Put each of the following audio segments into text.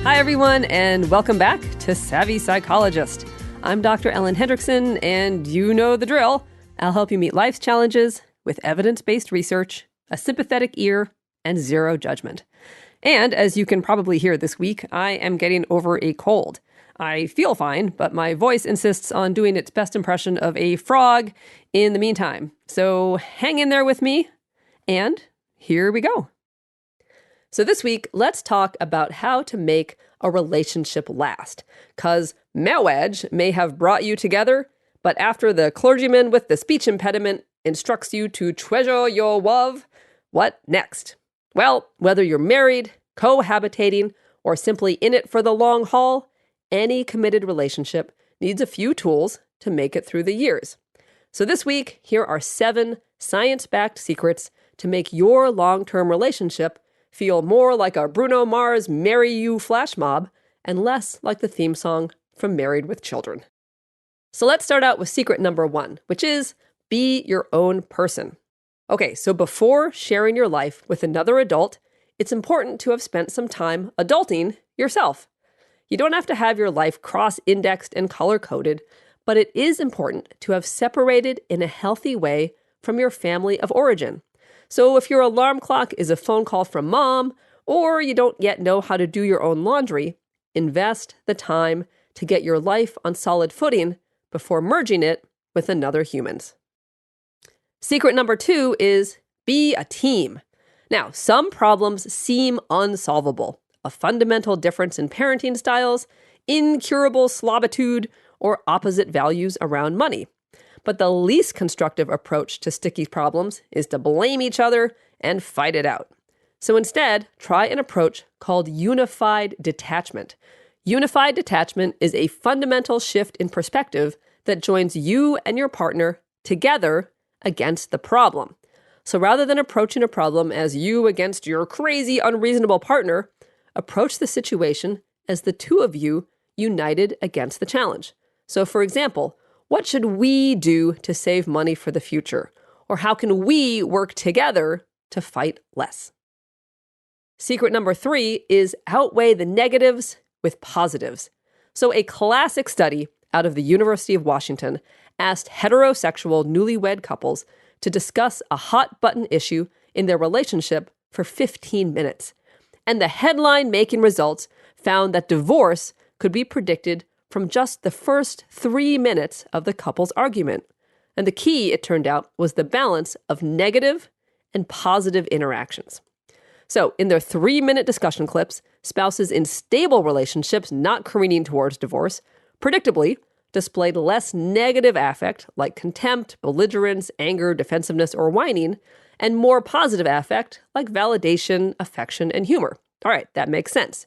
Hi, everyone, and welcome back to Savvy Psychologist. I'm Dr. Ellen Hendrickson, and you know the drill. I'll help you meet life's challenges with evidence-based research, a sympathetic ear, and zero judgment. And as you can probably hear this week, I am getting over a cold. I feel fine, but my voice insists on doing its best impression of a frog in the meantime. So hang in there with me, and here we go. So this week, let's talk about how to make a relationship last. Because marriage may have brought you together, but after the clergyman with the speech impediment instructs you to treasure your love, what next? Well, whether you're married, cohabitating, or simply in it for the long haul, any committed relationship needs a few tools to make it through the years. So this week, here are 7 science-backed secrets to make your long-term relationship feel more like a Bruno Mars Marry You flash mob and less like the theme song from Married with Children. So let's start out with secret number 1, which is be your own person. Okay, so before sharing your life with another adult, it's important to have spent some time adulting yourself. You don't have to have your life cross-indexed and color-coded, but it is important to have separated in a healthy way from your family of origin. So if your alarm clock is a phone call from mom, or you don't yet know how to do your own laundry, invest the time to get your life on solid footing before merging it with another human's. Secret number 2 is be a team. Now, some problems seem unsolvable. A fundamental difference in parenting styles, incurable slobitude, or opposite values around money. But the least constructive approach to sticky problems is to blame each other and fight it out. So instead, try an approach called unified detachment. Unified detachment is a fundamental shift in perspective that joins you and your partner together against the problem. So rather than approaching a problem as you against your crazy, unreasonable partner, approach the situation as the two of you united against the challenge. So for example, what should we do to save money for the future? Or how can we work together to fight less? Secret number 3 is outweigh the negatives with positives. So a classic study out of the University of Washington asked heterosexual newlywed couples to discuss a hot-button issue in their relationship for 15 minutes. And the headline-making results found that divorce could be predicted from just the first 3 minutes of the couple's argument. And the key, it turned out, was the balance of negative and positive interactions. So in their 3-minute discussion clips, spouses in stable relationships not careening towards divorce predictably displayed less negative affect like contempt, belligerence, anger, defensiveness, or whining, and more positive affect like validation, affection, and humor. All right, that makes sense.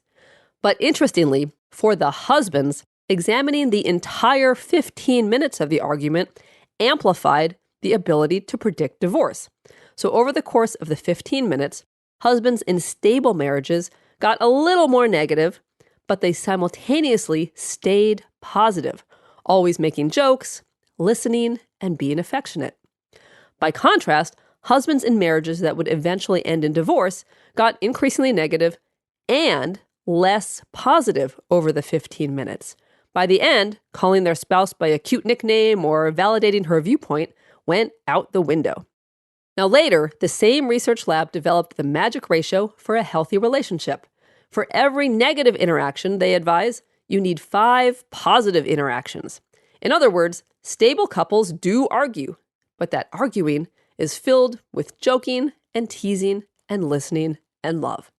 But interestingly, for the husbands, examining the entire 15 minutes of the argument amplified the ability to predict divorce. So over the course of the 15 minutes, husbands in stable marriages got a little more negative, but they simultaneously stayed positive, always making jokes, listening, and being affectionate. By contrast, husbands in marriages that would eventually end in divorce got increasingly negative and less positive over the 15 minutes. By the end, calling their spouse by a cute nickname or validating her viewpoint went out the window. Now later, the same research lab developed the magic ratio for a healthy relationship. For every negative interaction, they advise, you need 5 positive interactions. In other words, stable couples do argue, but that arguing is filled with joking and teasing and listening and love.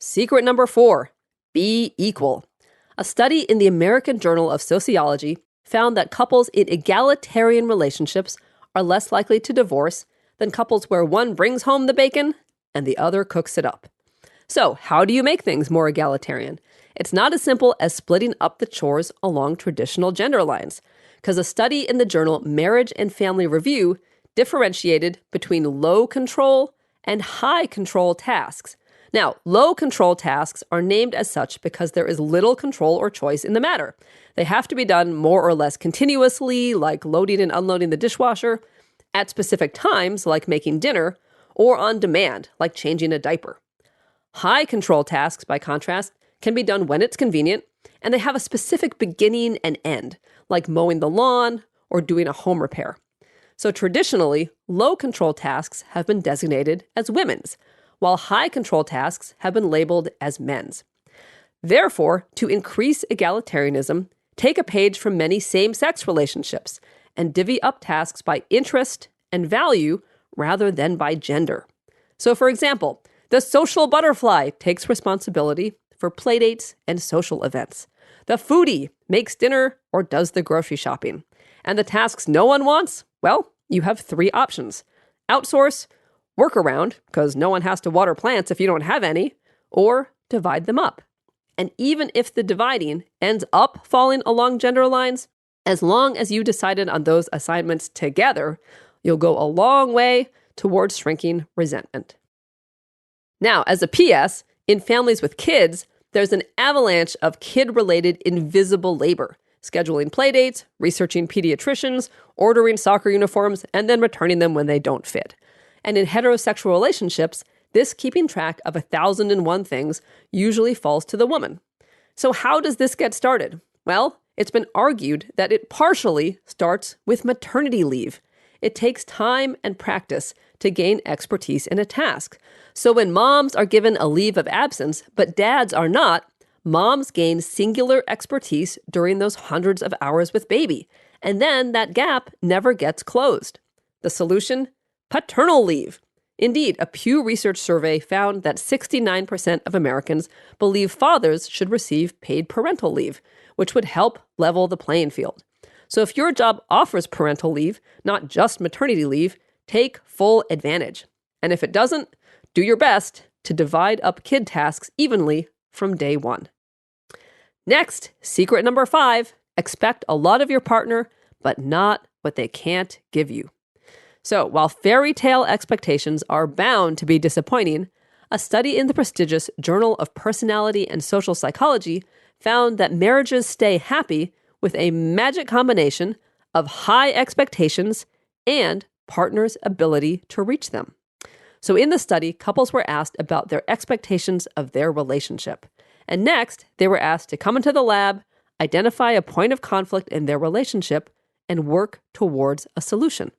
Secret number 4, be equal. A study in the American Journal of Sociology found that couples in egalitarian relationships are less likely to divorce than couples where one brings home the bacon and the other cooks it up. So, how do you make things more egalitarian? It's not as simple as splitting up the chores along traditional gender lines, because a study in the journal Marriage and Family Review differentiated between low control and high control tasks. Now, low control tasks are named as such because there is little control or choice in the matter. They have to be done more or less continuously, like loading and unloading the dishwasher, at specific times, like making dinner, or on demand, like changing a diaper. High control tasks, by contrast, can be done when it's convenient, and they have a specific beginning and end, like mowing the lawn or doing a home repair. So traditionally, low control tasks have been designated as women's, while high control tasks have been labeled as men's. Therefore, to increase egalitarianism, take a page from many same-sex relationships and divvy up tasks by interest and value rather than by gender. So for example, the social butterfly takes responsibility for playdates and social events. The foodie makes dinner or does the grocery shopping. And the tasks no one wants? Well, you have 3 options. Outsource, work around, because no one has to water plants if you don't have any, or divide them up. And even if the dividing ends up falling along gender lines, as long as you decided on those assignments together, you'll go a long way towards shrinking resentment. Now, as a PS, in families with kids, there's an avalanche of kid-related invisible labor, scheduling playdates, researching pediatricians, ordering soccer uniforms, and then returning them when they don't fit. And in heterosexual relationships, this keeping track of 1,001 things usually falls to the woman. So how does this get started? Well, it's been argued that it partially starts with maternity leave. It takes time and practice to gain expertise in a task. So when moms are given a leave of absence, but dads are not, moms gain singular expertise during those hundreds of hours with baby. And then that gap never gets closed. The solution? Paternal leave. Indeed, a Pew Research survey found that 69% of Americans believe fathers should receive paid parental leave, which would help level the playing field. So if your job offers parental leave, not just maternity leave, take full advantage. And if it doesn't, do your best to divide up kid tasks evenly from day one. Next, secret number 5, expect a lot of your partner, but not what they can't give you. So while fairy tale expectations are bound to be disappointing, a study in the prestigious Journal of Personality and Social Psychology found that marriages stay happy with a magic combination of high expectations and partners' ability to reach them. So in the study, couples were asked about their expectations of their relationship. And next, they were asked to come into the lab, identify a point of conflict in their relationship, and work towards a solution.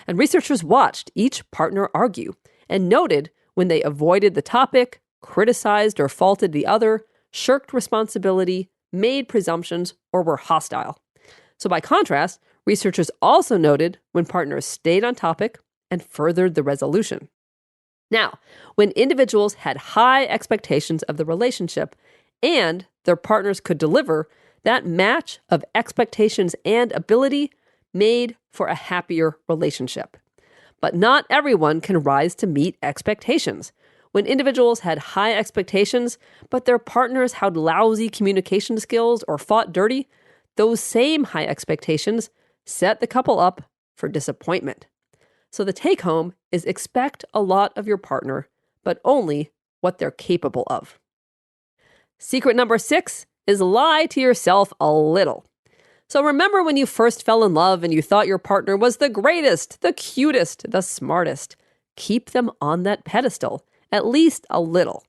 And researchers watched each partner argue and noted when they avoided the topic, criticized or faulted the other, shirked responsibility, made presumptions, or were hostile. So by contrast, researchers also noted when partners stayed on topic and furthered the resolution. Now, when individuals had high expectations of the relationship and their partners could deliver, that match of expectations and ability made for a happier relationship. But not everyone can rise to meet expectations. When individuals had high expectations, but their partners had lousy communication skills or fought dirty, those same high expectations set the couple up for disappointment. So the take-home is expect a lot of your partner, but only what they're capable of. Secret number 6 is lie to yourself a little. So remember when you first fell in love and you thought your partner was the greatest, the cutest, the smartest. Keep them on that pedestal, at least a little.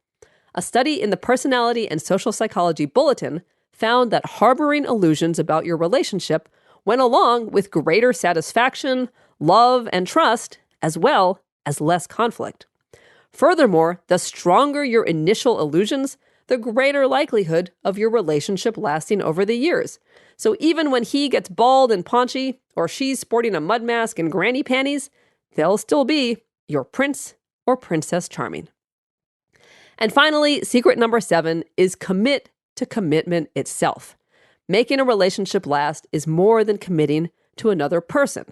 A study in the Personality and Social Psychology Bulletin found that harboring illusions about your relationship went along with greater satisfaction, love, and trust, as well as less conflict. Furthermore, the stronger your initial illusions, the greater likelihood of your relationship lasting over the years. So even when he gets bald and paunchy, or she's sporting a mud mask and granny panties, they'll still be your prince or princess charming. And finally, secret number 7 is commit to commitment itself. Making a relationship last is more than committing to another person.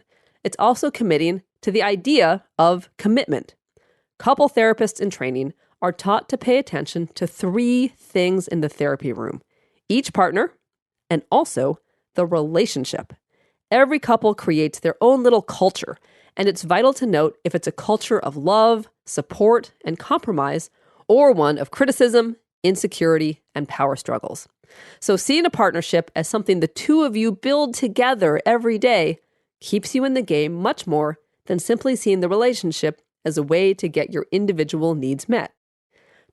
It's also committing to the idea of commitment. Couple therapists in training are taught to pay attention to 3 things in the therapy room: each partner, and also the relationship. Every couple creates their own little culture, and it's vital to note if it's a culture of love, support, and compromise, or one of criticism, insecurity, and power struggles. So seeing a partnership as something the two of you build together every day keeps you in the game much more than simply seeing the relationship as a way to get your individual needs met.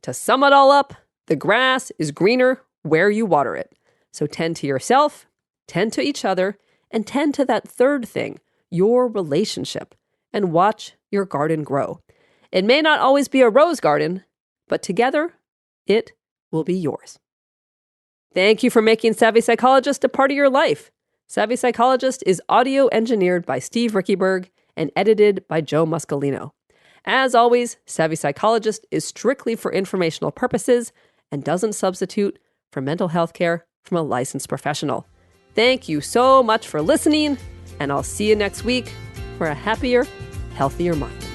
To sum it all up, The grass is greener where you water it. So tend to yourself, tend to each other, and tend to that third thing, your relationship, and watch your garden grow. It may not always be a rose garden, but together, it will be yours. Thank you for making Savvy Psychologist a part of your life. Savvy Psychologist is audio engineered by Steve Rickyberg and edited by Joe Muscolino. As always, Savvy Psychologist is strictly for informational purposes and doesn't substitute for mental health care from a licensed professional. Thank you so much for listening, and I'll see you next week for a happier, healthier month.